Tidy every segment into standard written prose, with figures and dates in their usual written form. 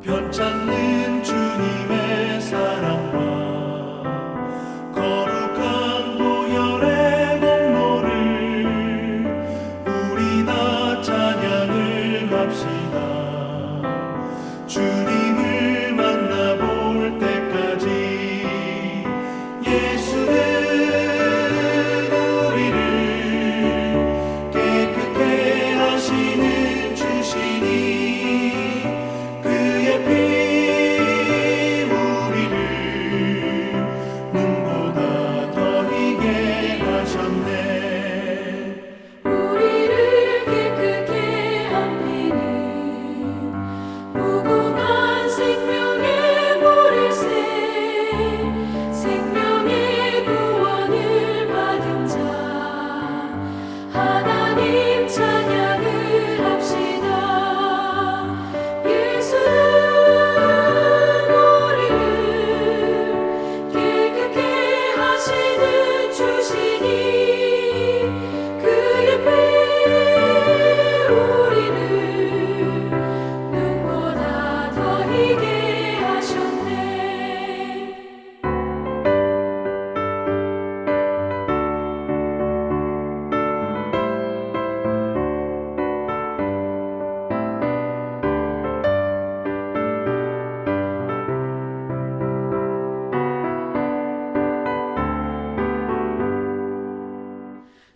편찮는 주님의 사랑과 거룩한 보혈의 공로를 우리 다 찬양을 합시다. 주님을 만나볼 때까지 예수는 우리를 깨끗게 하시는 주시니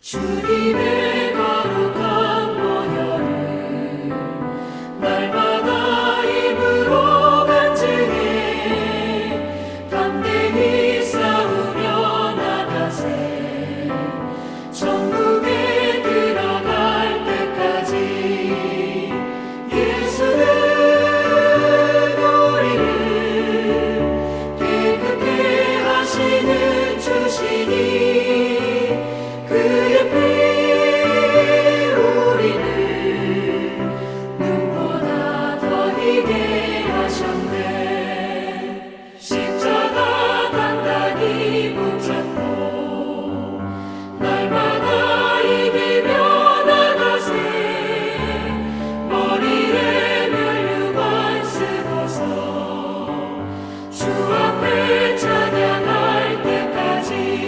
주님의 거룩한 보혈을 날마다 입으로 간증해 담대히 싸우며 나가세. 천국에 들어갈 때까지 예수는 우리를 깨끗게 하시는 주시니 그의 피 우리를 눈보다 더 희게 하셨네. 십자가 단단히 붙잡고 날마다 이기며 나가세. 머리에 면류관 쓰고서 주 앞에 찬양할 때까지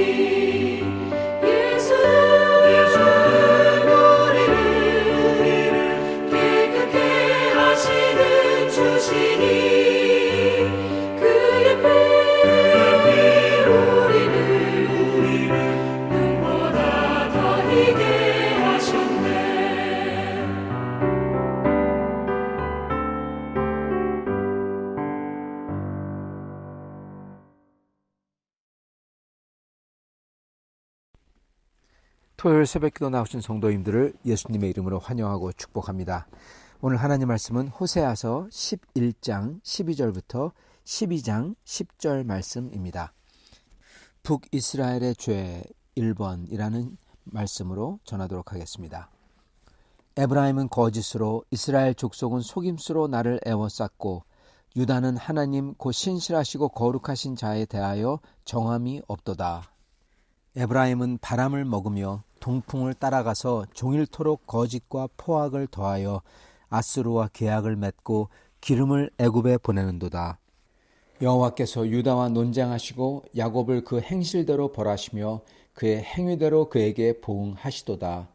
토요일 새벽기도 나오신 성도님들을 예수님의 이름으로 환영하고 축복합니다. 오늘 하나님 말씀은 호세아서 11장 12절부터 12장 10절 말씀입니다. 북이스라엘의 죄 1번이라는 말씀으로 전하도록 하겠습니다. 에브라임은 거짓으로, 이스라엘 족속은 속임수로 나를 애워쌌고, 유다는 하나님 곧 신실하시고 거룩하신 자에 대하여 정함이 없도다. 에브라임은 바람을 먹으며 동풍을 따라가서 종일토록 거짓과 포악을 더하여 아수르와 계약을 맺고 기름을 애굽에 보내는도다. 여호와께서 유다와 논쟁하시고 야곱을 그 행실대로 벌하시며 그의 행위대로 그에게 보응하시도다.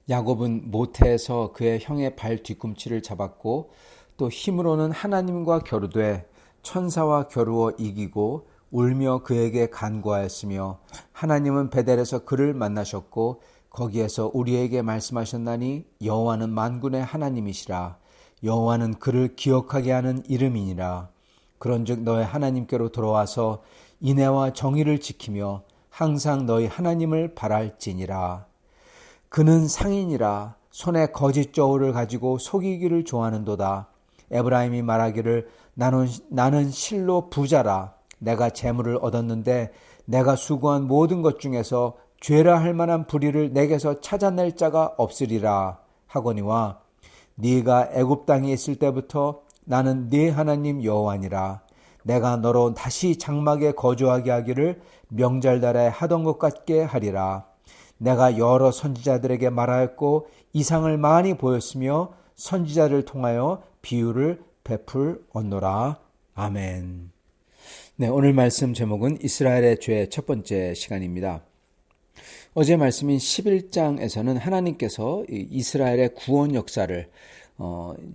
야곱은 모태에서 그의 형의 발 뒤꿈치를 잡았고 또 힘으로는 하나님과 겨루되 천사와 겨루어 이기고 울며 그에게 간구하였으며 하나님은 베델에서 그를 만나셨고 거기에서 우리에게 말씀하셨나니 여호와는 만군의 하나님이시라. 여호와는 그를 기억하게 하는 이름이니라. 그런즉 너의 하나님께로 돌아와서 인애와 정의를 지키며 항상 너희 하나님을 바랄지니라. 그는 상인이라. 손에 거짓 저울을 가지고 속이기를 좋아하는도다. 에브라임이 말하기를 나는 실로 부자라. 내가 재물을 얻었는데 내가 수고한 모든 것 중에서 죄라 할 만한 불의를 내게서 찾아낼 자가 없으리라 하거니와 네가 애굽 땅에 있을 때부터 나는 네 하나님 여호와니라. 내가 너로 다시 장막에 거주하게 하기를 명절날에 하던 것 같게 하리라. 내가 여러 선지자들에게 말하였고 이상을 많이 보였으며 선지자를 통하여 비유를 베풀었노라. 아멘. 네, 오늘 말씀 제목은 이스라엘의 죄 첫 번째 시간입니다. 어제 말씀인 11장에서는 하나님께서 이스라엘의 구원 역사를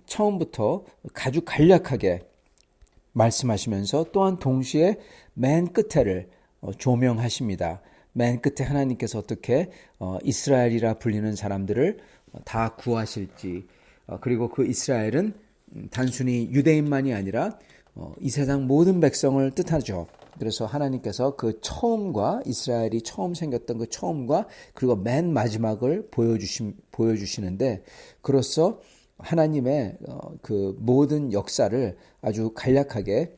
처음부터 아주 간략하게 말씀하시면서 또한 동시에 맨 끝에를 조명하십니다. 맨 끝에 하나님께서 어떻게 이스라엘이라 불리는 사람들을 다 구하실지, 그리고 그 이스라엘은 단순히 유대인만이 아니라 이 세상 모든 백성을 뜻하죠. 그래서 하나님께서 그 처음과 이스라엘이 처음 생겼던 그 처음과 그리고 맨 마지막을 보여주시는데, 그로써 하나님의 그 모든 역사를 아주 간략하게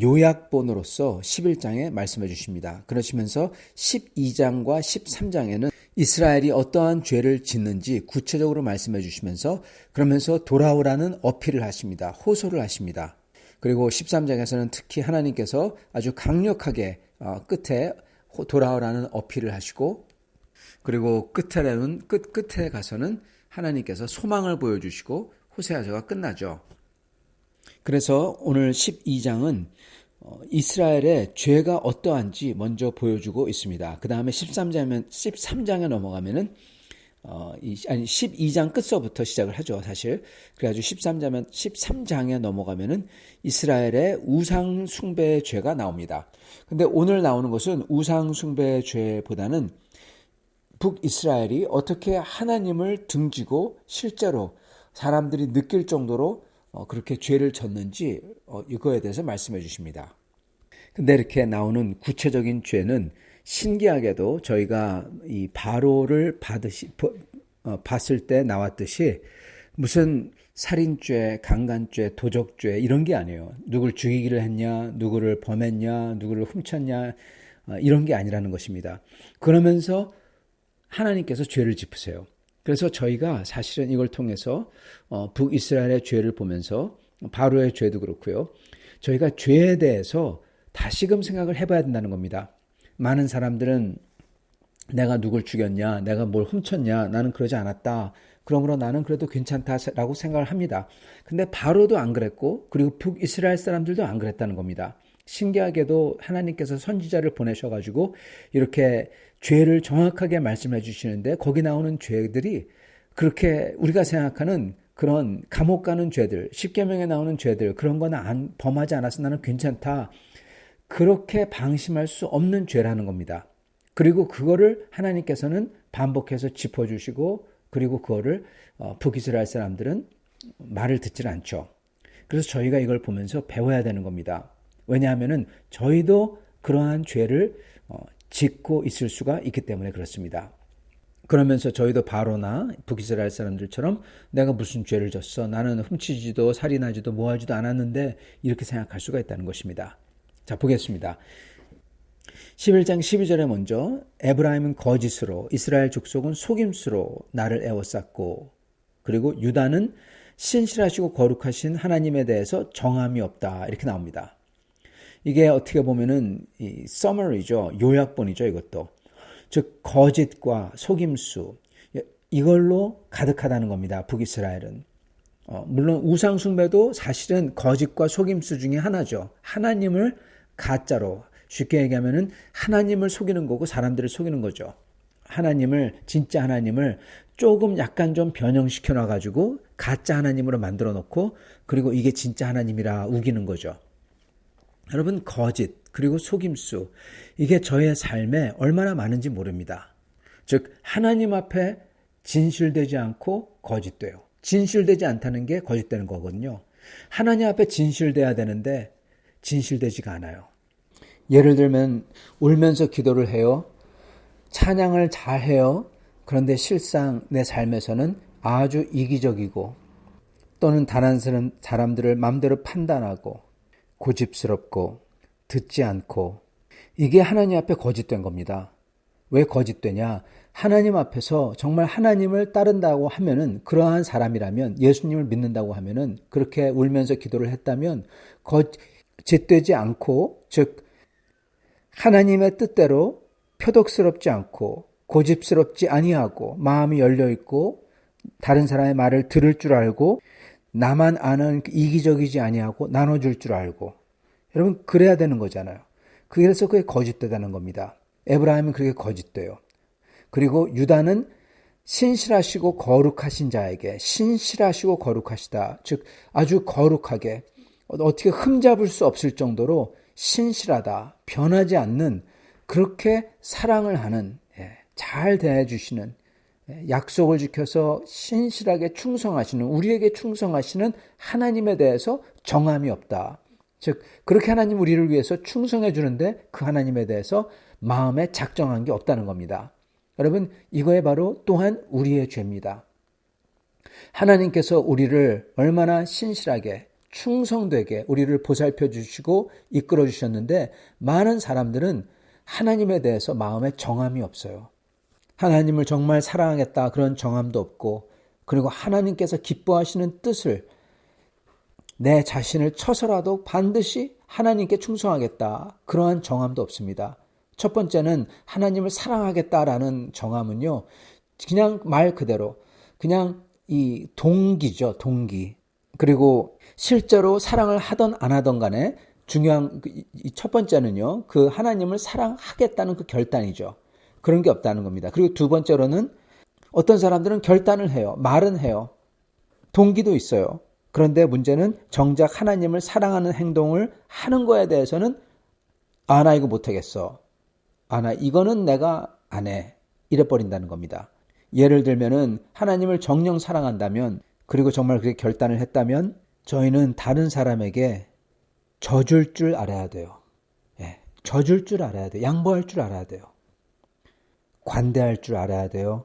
요약본으로서 11장에 말씀해 주십니다. 그러시면서 12장과 13장에는 이스라엘이 어떠한 죄를 짓는지 구체적으로 말씀해 주시면서 그러면서 돌아오라는 어필을 하십니다. 호소를 하십니다. 그리고 13장에서는 특히 하나님께서 아주 강력하게 끝에 돌아오라는 어필을 하시고, 그리고 끝에 가서는 하나님께서 소망을 보여주시고 호세아서가 끝나죠. 그래서 오늘 12장은 이스라엘의 죄가 어떠한지 먼저 보여주고 있습니다. 그 다음에 13장에 넘어가면은 12장 끝서부터 시작을 하죠, 사실. 그래가지고 13장에 넘어가면은 이스라엘의 우상 숭배의 죄가 나옵니다. 근데 오늘 나오는 것은 우상 숭배의 죄보다는 북이스라엘이 어떻게 하나님을 등지고 실제로 사람들이 느낄 정도로 그렇게 죄를 졌는지 이거에 대해서 말씀해 주십니다. 근데 이렇게 나오는 구체적인 죄는 신기하게도 저희가 이 바로를 봤을 때 나왔듯이 무슨 살인죄, 강간죄, 도적죄 이런 게 아니에요. 누굴 죽이기를 했냐, 누구를 범했냐, 누구를 훔쳤냐, 이런 게 아니라는 것입니다. 그러면서 하나님께서 죄를 짚으세요. 그래서 저희가 사실은 이걸 통해서 북이스라엘의 죄를 보면서 바로의 죄도 그렇고요. 저희가 죄에 대해서 다시금 생각을 해봐야 된다는 겁니다. 많은 사람들은 내가 누굴 죽였냐, 내가 뭘 훔쳤냐, 나는 그러지 않았다. 그러므로 나는 그래도 괜찮다라고 생각을 합니다. 근데 바로도 안 그랬고, 그리고 북이스라엘 사람들도 안 그랬다는 겁니다. 신기하게도 하나님께서 선지자를 보내셔가지고 이렇게 죄를 정확하게 말씀해 주시는데, 거기 나오는 죄들이 그렇게 우리가 생각하는 그런 감옥 가는 죄들, 십계명에 나오는 죄들, 그런 거는 범하지 않아서 나는 괜찮다, 그렇게 방심할 수 없는 죄라는 겁니다. 그리고 그거를 하나님께서는 반복해서 짚어주시고, 그리고 그거를 북이스라엘 사람들은 말을 듣질 않죠. 그래서 저희가 이걸 보면서 배워야 되는 겁니다. 왜냐하면 저희도 그러한 죄를 짓고 있을 수가 있기 때문에 그렇습니다. 그러면서 저희도 바로나 북이스라엘 사람들처럼 내가 무슨 죄를 졌어, 나는 훔치지도 살인하지도 뭐하지도 않았는데, 이렇게 생각할 수가 있다는 것입니다. 자, 보겠습니다. 11장 12절에 먼저 에브라임은 거짓으로, 이스라엘 족속은 속임수로 나를 애워쌌고, 그리고 유다는 신실하시고 거룩하신 하나님에 대해서 정함이 없다, 이렇게 나옵니다. 이게 어떻게 보면은 이 summary죠, 요약본이죠, 이것도. 즉 거짓과 속임수, 이걸로 가득하다는 겁니다. 북이스라엘은. 물론 우상 숭배도 사실은 거짓과 속임수 중에 하나죠. 하나님을 가짜로, 쉽게 얘기하면은 하나님을 속이는 거고 사람들을 속이는 거죠. 하나님을, 진짜 하나님을 조금 약간 좀 변형시켜 놔가지고 가짜 하나님으로 만들어 놓고, 그리고 이게 진짜 하나님이라 우기는 거죠. 여러분, 거짓 그리고 속임수, 이게 저의 삶에 얼마나 많은지 모릅니다. 즉 하나님 앞에 진실되지 않고 거짓돼요. 진실되지 않다는 게 거짓되는 거거든요. 하나님 앞에 진실돼야 되는데 진실되지가 않아요. 예를 들면 울면서 기도를 해요. 찬양을 잘 해요. 그런데 실상 내 삶에서는 아주 이기적이고, 또는 다른 사람들을 마음대로 판단하고 고집스럽고 듣지 않고, 이게 하나님 앞에 거짓된 겁니다. 왜 거짓되냐? 하나님 앞에서 정말 하나님을 따른다고 하면은, 그러한 사람이라면, 예수님을 믿는다고 하면은, 그렇게 울면서 기도를 했다면 거짓되지 않고, 즉 하나님의 뜻대로 표독스럽지 않고 고집스럽지 아니하고 마음이 열려 있고 다른 사람의 말을 들을 줄 알고 나만 아는 이기적이지 아니하고 나눠줄 줄 알고. 여러분 그래야 되는 거잖아요. 그래서 그게 거짓되다는 겁니다. 에브라임은 그렇게 거짓돼요. 그리고 유다는 신실하시고 거룩하신 자에게 신실하시고 거룩하시다. 즉 아주 거룩하게 어떻게 흠잡을 수 없을 정도로 신실하다. 변하지 않는 그렇게 사랑을 하는 잘 대해주시는 약속을 지켜서 신실하게 충성하시는 우리에게 충성하시는 하나님에 대해서 정함이 없다. 즉 그렇게 하나님 우리를 위해서 충성해 주는데 그 하나님에 대해서 마음에 작정한 게 없다는 겁니다. 여러분 이거에 바로 또한 우리의 죄입니다. 하나님께서 우리를 얼마나 신실하게 충성되게 우리를 보살펴 주시고 이끌어 주셨는데 많은 사람들은 하나님에 대해서 마음에 정함이 없어요. 하나님을 정말 사랑하겠다 그런 정함도 없고 그리고 하나님께서 기뻐하시는 뜻을 내 자신을 쳐서라도 반드시 하나님께 충성하겠다 그러한 정함도 없습니다. 첫 번째는 하나님을 사랑하겠다라는 정함은요. 그냥 말 그대로 그냥 이 동기죠. 동기. 그리고 실제로 사랑을 하던 안 하던 간에 중요한 첫 번째는요. 그 하나님을 사랑하겠다는 그 결단이죠. 그런 게 없다는 겁니다. 그리고 두 번째로는 어떤 사람들은 결단을 해요. 말은 해요. 동기도 있어요. 그런데 문제는 정작 하나님을 사랑하는 행동을 하는 거에 대해서는 나 이거 못하겠어. 나 이거는 내가 안 해. 이래버린다는 겁니다. 예를 들면은 하나님을 정녕 사랑한다면 그리고 정말 그렇게 결단을 했다면 저희는 다른 사람에게 져줄 줄 알아야 돼요. 져줄 줄 알아야 돼요. 양보할 줄 알아야 돼요. 관대할 줄 알아야 돼요.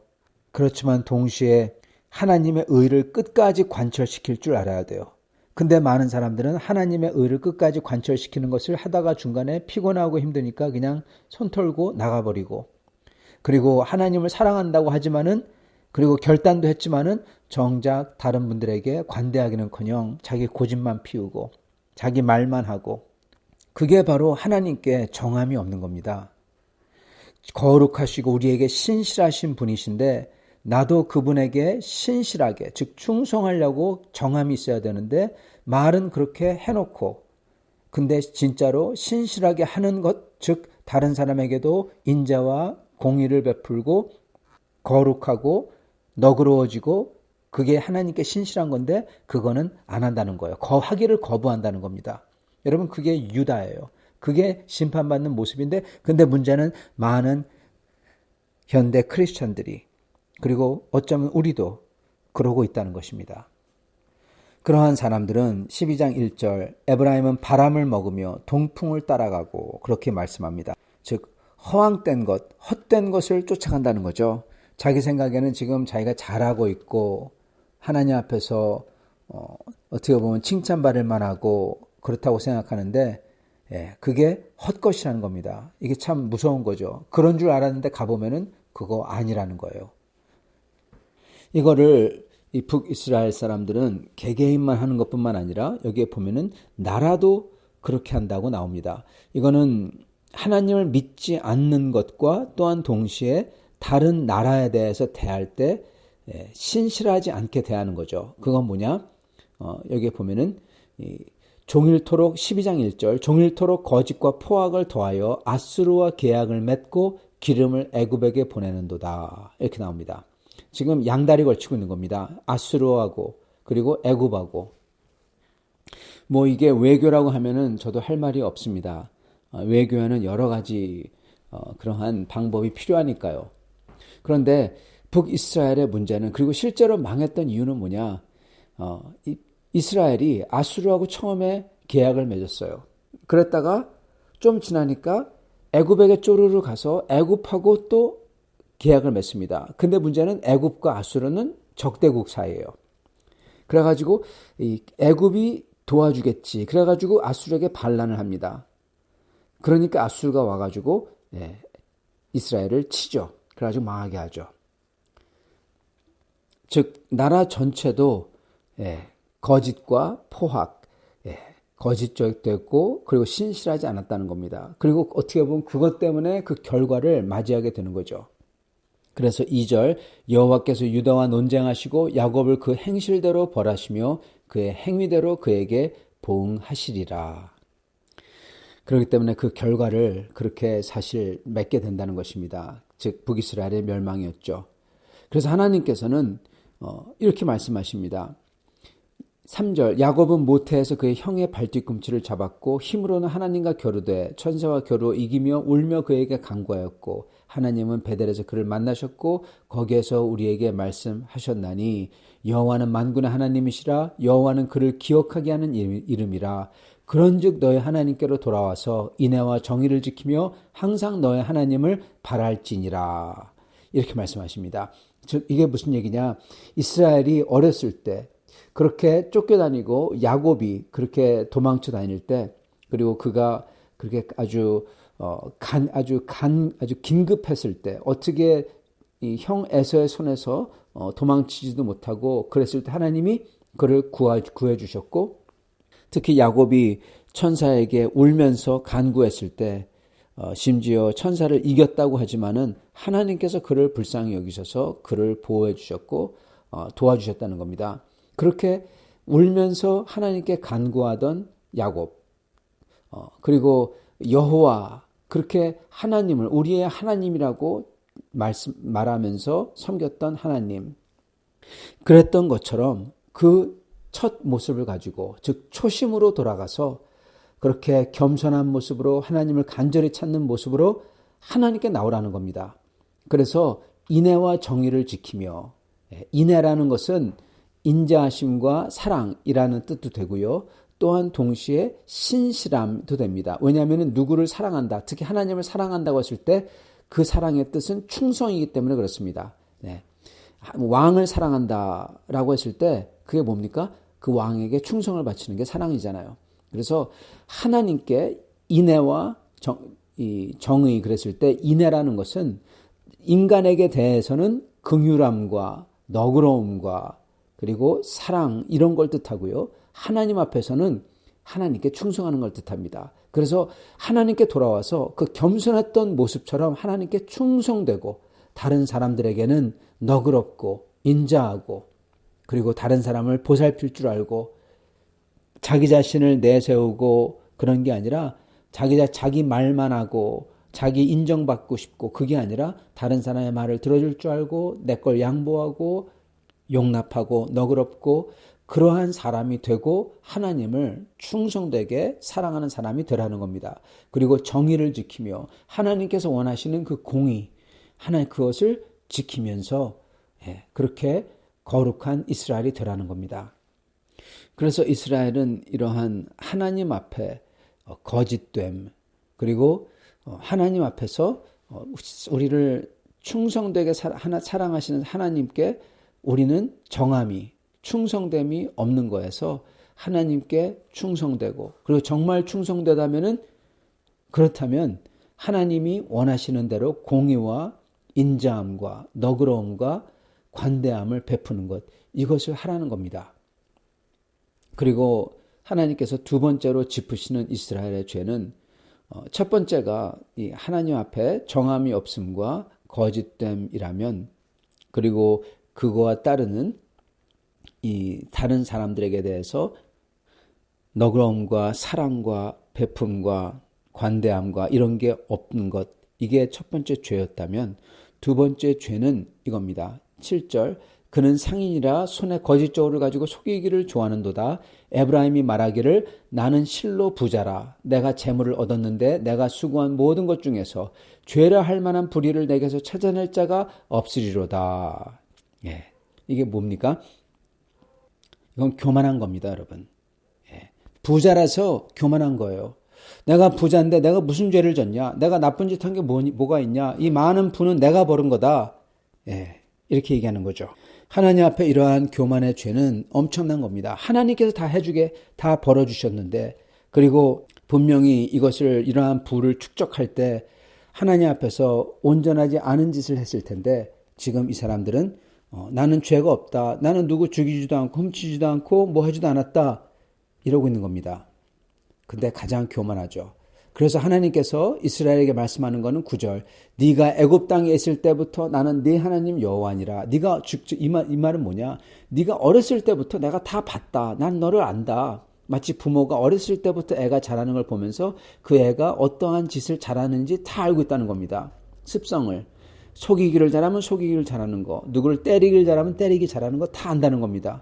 그렇지만 동시에 하나님의 의를 끝까지 관철시킬 줄 알아야 돼요. 근데 많은 사람들은 하나님의 의를 끝까지 관철시키는 것을 하다가 중간에 피곤하고 힘드니까 그냥 손 털고 나가버리고 그리고 하나님을 사랑한다고 하지만은 그리고 결단도 했지만은 정작 다른 분들에게 관대하기는커녕 자기 고집만 피우고 자기 말만 하고 그게 바로 하나님께 정함이 없는 겁니다. 거룩하시고 우리에게 신실하신 분이신데 나도 그분에게 신실하게 즉 충성하려고 정함이 있어야 되는데 말은 그렇게 해놓고 근데 진짜로 신실하게 하는 것 즉 다른 사람에게도 인자와 공의를 베풀고 거룩하고 너그러워지고 그게 하나님께 신실한 건데 그거는 안 한다는 거예요. 하기를 거부한다는 겁니다. 여러분 그게 유다예요. 그게 심판받는 모습인데 근데 문제는 많은 현대 크리스천들이 그리고 어쩌면 우리도 그러고 있다는 것입니다. 그러한 사람들은 12장 1절 에브라임은 바람을 먹으며 동풍을 따라가고 그렇게 말씀합니다. 즉 허황된 것, 헛된 것을 쫓아간다는 거죠. 자기 생각에는 지금 자기가 잘하고 있고 하나님 앞에서 어떻게 보면 칭찬받을 만하고 그렇다고 생각하는데 그게 헛것이라는 겁니다. 이게 참 무서운 거죠. 그런 줄 알았는데 가보면은 그거 아니라는 거예요. 이거를 이 북이스라엘 사람들은 개개인만 하는 것뿐만 아니라 여기에 보면은 나라도 그렇게 한다고 나옵니다. 이거는 하나님을 믿지 않는 것과 또한 동시에 다른 나라에 대해서 대할 때 신실하지 않게 대하는 거죠. 그건 뭐냐? 여기에 보면은 종일토록 12장 1절 종일토록 거짓과 포악을 더하여 아수르와 계약을 맺고 기름을 애굽에게 보내는도다. 이렇게 나옵니다. 지금 양다리 걸치고 있는 겁니다. 아수르하고 그리고 애굽하고. 뭐 이게 외교라고 하면은 저도 할 말이 없습니다. 외교에는 여러 가지 그러한 방법이 필요하니까요. 그런데 북이스라엘의 문제는 그리고 실제로 망했던 이유는 뭐냐? 이스라엘이 아수르하고 처음에 계약을 맺었어요. 그랬다가 좀 지나니까 애굽에게 쪼르르 가서 애굽하고 또 계약을 맺습니다. 근데 문제는 애굽과 아수르는 적대국 사이예요. 그래가지고 이 애굽이 도와주겠지. 그래가지고 아수르에게 반란을 합니다. 그러니까 아수르가 와가지고 이스라엘을 치죠. 그래가지고 망하게 하죠. 즉 나라 전체도 거짓과 포악, 거짓됐고 그리고 신실하지 않았다는 겁니다. 그리고 어떻게 보면 그것 때문에 그 결과를 맞이하게 되는 거죠. 그래서 2절 여호와께서 유다와 논쟁하시고 야곱을 그 행실대로 벌하시며 그의 행위대로 그에게 보응하시리라. 그렇기 때문에 그 결과를 그렇게 사실 맺게 된다는 것입니다. 즉 북이스라엘의 멸망이었죠. 그래서 하나님께서는 이렇게 말씀하십니다. 3절 야곱은 모태에서 그의 형의 발뒤꿈치를 잡았고 힘으로는 하나님과 겨루되 천사와 겨루 이기며 울며 그에게 간구하였고 하나님은 베델에서 그를 만나셨고 거기에서 우리에게 말씀하셨나니 여호와는 만군의 하나님이시라 여호와는 그를 기억하게 하는 이름이라 그런즉 너의 하나님께로 돌아와서 인애와 정의를 지키며 항상 너의 하나님을 바랄지니라. 이렇게 말씀하십니다. 즉 이게 무슨 얘기냐? 이스라엘이 어렸을 때 그렇게 쫓겨다니고 야곱이 그렇게 도망쳐 다닐 때 그리고 그가 그렇게 아주 긴급했을 때 어떻게 이 형 에서의 손에서 도망치지도 못하고 그랬을 때 하나님이 그를 구해 주셨고 특히 야곱이 천사에게 울면서 간구했을 때 심지어 천사를 이겼다고 하지만은 하나님께서 그를 불쌍히 여기셔서 그를 보호해 주셨고 도와주셨다는 겁니다. 그렇게 울면서 하나님께 간구하던 야곱 그리고 여호와 그렇게 하나님을 우리의 하나님이라고 말하면서 섬겼던 하나님 그랬던 것처럼 그 첫 모습을 가지고 즉 초심으로 돌아가서 그렇게 겸손한 모습으로 하나님을 간절히 찾는 모습으로 하나님께 나오라는 겁니다. 그래서 인애와 정의를 지키며 인애라는 것은 인자하심과 사랑이라는 뜻도 되고요. 또한 동시에 신실함도 됩니다. 왜냐하면 누구를 사랑한다, 특히 하나님을 사랑한다고 했을 때 그 사랑의 뜻은 충성이기 때문에 그렇습니다. 네. 왕을 사랑한다라고 했을 때 그게 뭡니까? 그 왕에게 충성을 바치는 게 사랑이잖아요. 그래서 하나님께 인애와 정의 그랬을 때 인애라는 것은 인간에게 대해서는 긍휼함과 너그러움과 그리고 사랑 이런 걸 뜻하고요. 하나님 앞에서는 하나님께 충성하는 걸 뜻합니다. 그래서 하나님께 돌아와서 그 겸손했던 모습처럼 하나님께 충성되고 다른 사람들에게는 너그럽고 인자하고 그리고 다른 사람을 보살필 줄 알고 자기 자신을 내세우고 그런 게 아니라 자기 말만 하고 자기 인정받고 싶고 그게 아니라 다른 사람의 말을 들어줄 줄 알고 내 걸 양보하고 용납하고 너그럽고 그러한 사람이 되고 하나님을 충성되게 사랑하는 사람이 되라는 겁니다. 그리고 정의를 지키며 하나님께서 원하시는 그 공의 하나님 그것을 지키면서 그렇게 거룩한 이스라엘이 되라는 겁니다. 그래서 이스라엘은 이러한 하나님 앞에 거짓됨 그리고 하나님 앞에서 우리를 충성되게 사랑하시는 하나님께 우리는 정함이 충성됨이 없는 거에서 하나님께 충성되고 그리고 정말 충성되다면은 그렇다면 하나님이 원하시는 대로 공의와 인자함과 너그러움과 관대함을 베푸는 것 이것을 하라는 겁니다. 그리고 하나님께서 두 번째로 짚으시는 이스라엘의 죄는 첫 번째가 이 하나님 앞에 정함이 없음과 거짓됨이라면 그리고 그거와 따르는 이 다른 사람들에게 대해서 너그러움과 사랑과 베품과 관대함과 이런 게 없는 것 이게 첫 번째 죄였다면 두 번째 죄는 이겁니다. 7절 그는 상인이라 손에 거짓 저울을 가지고 속이기를 좋아하는도다. 에브라임이 말하기를 나는 실로 부자라. 내가 재물을 얻었는데 내가 수고한 모든 것 중에서 죄라 할 만한 불의를 내게서 찾아낼 자가 없으리로다. 이게 뭡니까? 이건 교만한 겁니다, 여러분. 부자라서 교만한 거예요. 내가 부자인데 내가 무슨 죄를 졌냐? 내가 나쁜 짓 한 게 뭐가 있냐? 이 많은 부는 내가 벌은 거다. 이렇게 얘기하는 거죠. 하나님 앞에 이러한 교만의 죄는 엄청난 겁니다. 하나님께서 다 해주게 다 벌어주셨는데 그리고 분명히 이것을 이러한 부를 축적할 때 하나님 앞에서 온전하지 않은 짓을 했을 텐데 지금 이 사람들은 나는 죄가 없다. 나는 누구 죽이지도 않고 훔치지도 않고 뭐 하지도 않았다. 이러고 있는 겁니다. 근데 가장 교만하죠. 그래서 하나님께서 이스라엘에게 말씀하는 것은 9절. 네가 애굽 땅에 있을 때부터 나는 네 하나님 여호와니라. 네가 이 말은 뭐냐? 네가 어렸을 때부터 내가 다 봤다. 난 너를 안다. 마치 부모가 어렸을 때부터 애가 자라는 걸 보면서 그 애가 어떠한 짓을 잘하는지 다 알고 있다는 겁니다. 습성을. 속이기를 잘하면 속이기를 잘하는 거, 누구를 때리기를 잘하면 때리기 잘하는 거 다 안다는 겁니다.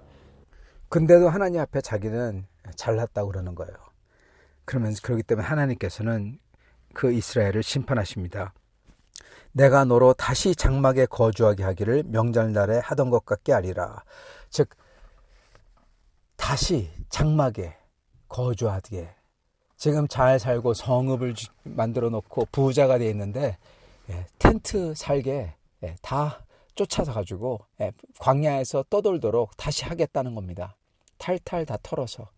근데도 하나님 앞에 자기는 잘났다고 그러는 거예요. 그러면서 그렇기 때문에 하나님께서는 그 이스라엘을 심판하십니다. 내가 너로 다시 장막에 거주하게 하기를 명절날에 하던 것 같게 하리라. 즉 다시 장막에 거주하게. 지금 잘 살고 성읍을 만들어 놓고 부자가 되어 있는데 텐트 살게 다 쫓아서 가지고 광야에서 떠돌도록 다시 하겠다는 겁니다. 탈탈 다 털어서.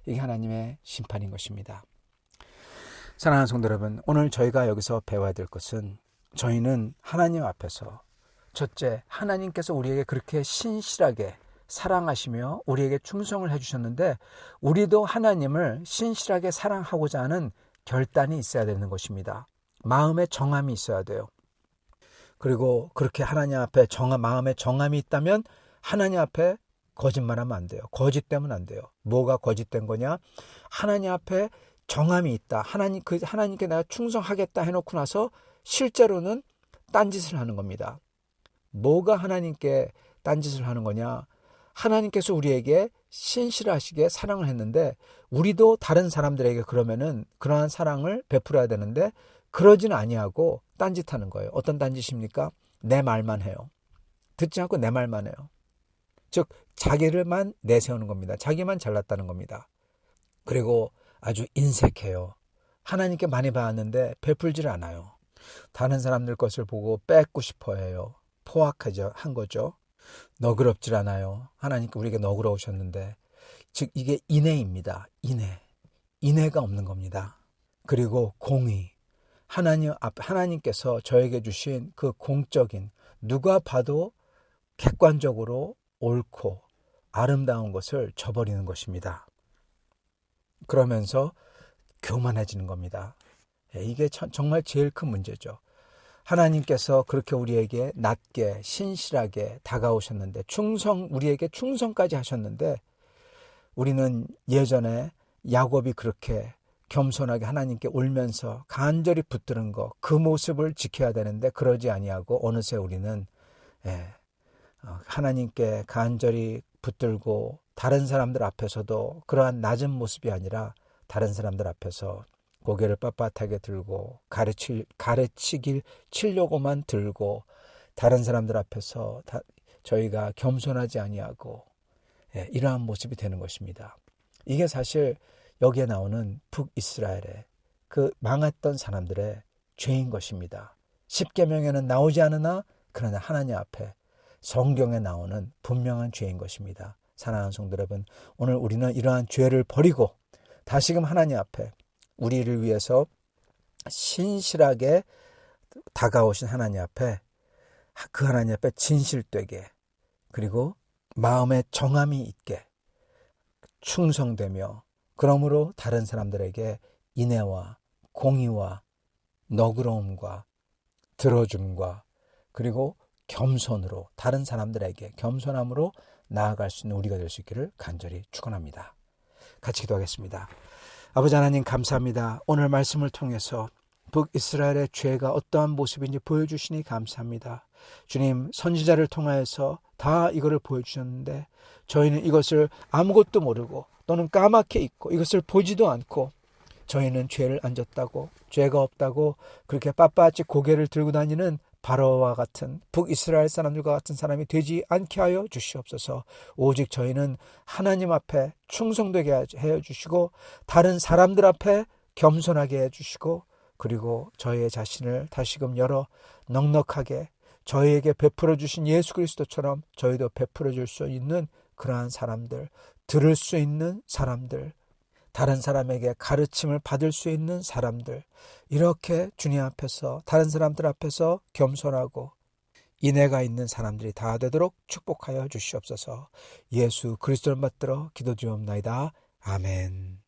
이게 하나님의 심판인 것입니다. 사랑하는 성도 여러분, 오늘 저희가 여기서 배워야 될 것은 저희는 하나님 앞에서 첫째, 하나님께서 우리에게 그렇게 신실하게 사랑하시며 우리에게 충성을 해주셨는데 우리도 하나님을 신실하게 사랑하고자 하는 결단이 있어야 되는 것입니다. 마음의 정함이 있어야 돼요. 그리고 그렇게 하나님 앞에 마음의 정함이 있다면 하나님 앞에 거짓말하면 안 돼요. 거짓되면 안 돼요. 뭐가 거짓된 거냐? 하나님 앞에 정함이 있다. 하나님께 내가 충성하겠다 해놓고 나서 실제로는 딴짓을 하는 겁니다. 뭐가 하나님께 딴짓을 하는 거냐? 하나님께서 우리에게 신실하시게 사랑을 했는데 우리도 다른 사람들에게 그러면은 그러한 사랑을 베풀어야 되는데 그러지는 아니하고 딴짓하는 거예요. 어떤 딴짓입니까? 내 말만 해요. 듣지 않고 내 말만 해요. 즉 자기를만 내세우는 겁니다. 자기만 잘났다는 겁니다. 그리고 아주 인색해요. 하나님께 많이 받았는데 베풀질 않아요. 다른 사람들 것을 보고 뺏고 싶어 해요. 포악한 거죠. 너그럽질 않아요. 하나님께 우리에게 너그러우셨는데, 즉 이게 인애입니다. 인애가 없는 겁니다. 그리고 공의. 하나님께서 저에게 주신 그 공적인, 누가 봐도 객관적으로 옳고 아름다운 것을 저버리는 것입니다. 그러면서 교만해지는 겁니다. 이게 정말 제일 큰 문제죠. 하나님께서 그렇게 우리에게 낮게 신실하게 다가오셨는데 우리에게 충성까지 하셨는데 우리는 예전에 야곱이 그렇게 겸손하게 하나님께 울면서 간절히 붙드는 거, 그 모습을 지켜야 되는데 그러지 아니하고 어느새 우리는 하나님께 간절히 붙들고 다른 사람들 앞에서도 그러한 낮은 모습이 아니라 다른 사람들 앞에서 고개를 빳빳하게 들고 치려고만 들고 다른 사람들 앞에서 저희가 겸손하지 아니하고 이러한 모습이 되는 것입니다. 이게 사실 여기에 나오는 북이스라엘의 그 망했던 사람들의 죄인 것입니다. 십계명에는 나오지 않으나 그러나 하나님 앞에 성경에 나오는 분명한 죄인 것입니다. 사랑하는 성도 여러분, 오늘 우리는 이러한 죄를 버리고 다시금 하나님 앞에 우리를 위해서 신실하게 다가오신 하나님 앞에 그 하나님 앞에 진실되게 그리고 마음에 정함이 있게 충성되며 그러므로 다른 사람들에게 인애와 공의와 너그러움과 들어줌과 그리고 겸손으로 다른 사람들에게 겸손함으로 나아갈 수 있는 우리가 될 수 있기를 간절히 축원합니다. 같이 기도하겠습니다. 아버지 하나님 감사합니다. 오늘 말씀을 통해서 북이스라엘의 죄가 어떠한 모습인지 보여주시니 감사합니다. 주님, 선지자를 통하여서 다 이거를 보여주셨는데 저희는 이것을 아무것도 모르고 또는 까맣게 잊고 이것을 보지도 않고 저희는 죄를 안 졌다고 죄가 없다고 그렇게 빳빳이 고개를 들고 다니는 바로와 같은 북이스라엘 사람들과 같은 사람이 되지 않게 하여 주시옵소서. 오직 저희는 하나님 앞에 충성되게 해 주시고 다른 사람들 앞에 겸손하게 해 주시고 그리고 저희의 자신을 다시금 열어 넉넉하게 저희에게 베풀어 주신 예수 그리스도처럼 저희도 베풀어 줄 수 있는 그러한 사람들, 들을 수 있는 사람들, 다른 사람에게 가르침을 받을 수 있는 사람들, 이렇게 주님 앞에서 다른 사람들 앞에서 겸손하고 인애가 있는 사람들이 다 되도록 축복하여 주시옵소서. 예수 그리스도를 받들어 기도드리옵나이다. 아멘.